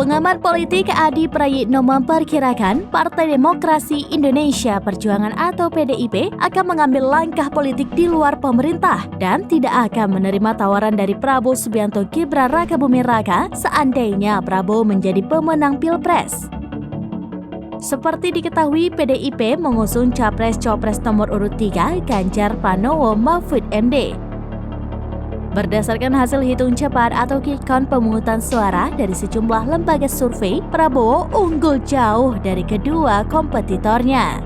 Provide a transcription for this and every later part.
Pengamat politik Adi Prayitno memperkirakan Partai Demokrasi Indonesia Perjuangan atau PDIP akan mengambil langkah politik di luar pemerintah dan tidak akan menerima tawaran dari Prabowo Subianto Gibran Rakabuming Raka seandainya Prabowo menjadi pemenang Pilpres. Seperti diketahui, PDIP mengusung Capres-Copres nomor urut 3 Ganjar Pranowo Mahfud MD. Berdasarkan hasil hitung cepat atau quick count pemungutan suara dari sejumlah lembaga survei, Prabowo unggul jauh dari kedua kompetitornya.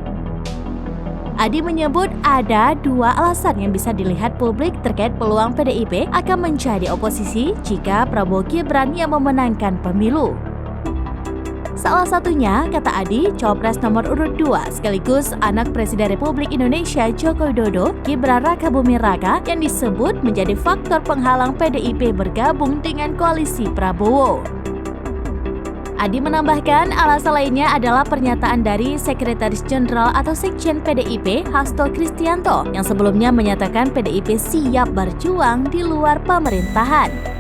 Adi menyebut ada dua alasan yang bisa dilihat publik terkait peluang PDIP akan menjadi oposisi jika Prabowo Gibran yang memenangkan pemilu. Salah satunya, kata Adi, Cawapres nomor urut 2 sekaligus anak Presiden Republik Indonesia Joko Widodo, Gibran Rakabuming Raka, yang disebut menjadi faktor penghalang PDIP bergabung dengan koalisi Prabowo. Adi menambahkan alasan lainnya adalah pernyataan dari Sekretaris Jenderal atau Sekjen PDIP, Hasto Kristianto, yang sebelumnya menyatakan PDIP siap berjuang di luar pemerintahan.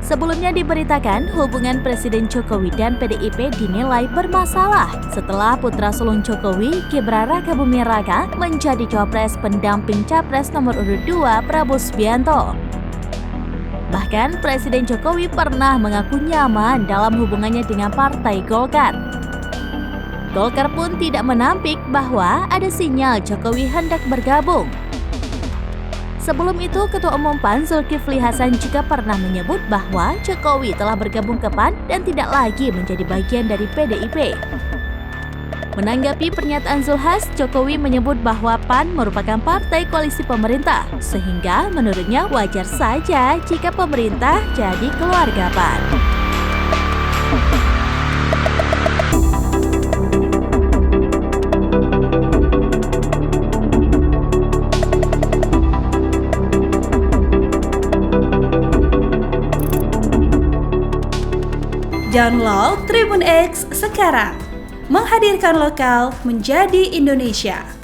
Sebelumnya diberitakan hubungan Presiden Jokowi dan PDIP dinilai bermasalah setelah putra sulung Jokowi, Gibran Rakabuming Raka, menjadi cawapres pendamping capres nomor urut 2 Prabowo Subianto. Bahkan Presiden Jokowi pernah mengaku nyaman dalam hubungannya dengan Partai Golkar. Golkar pun tidak menampik bahwa ada sinyal Jokowi hendak bergabung. Sebelum itu, Ketua Umum PAN Zulkifli Hasan juga pernah menyebut bahwa Jokowi telah bergabung ke PAN dan tidak lagi menjadi bagian dari PDIP. Menanggapi pernyataan Zulhas, Jokowi menyebut bahwa PAN merupakan partai koalisi pemerintah, sehingga menurutnya wajar saja jika pemerintah jadi keluarga PAN. Download Tribun X sekarang, menghadirkan lokal menjadi Indonesia.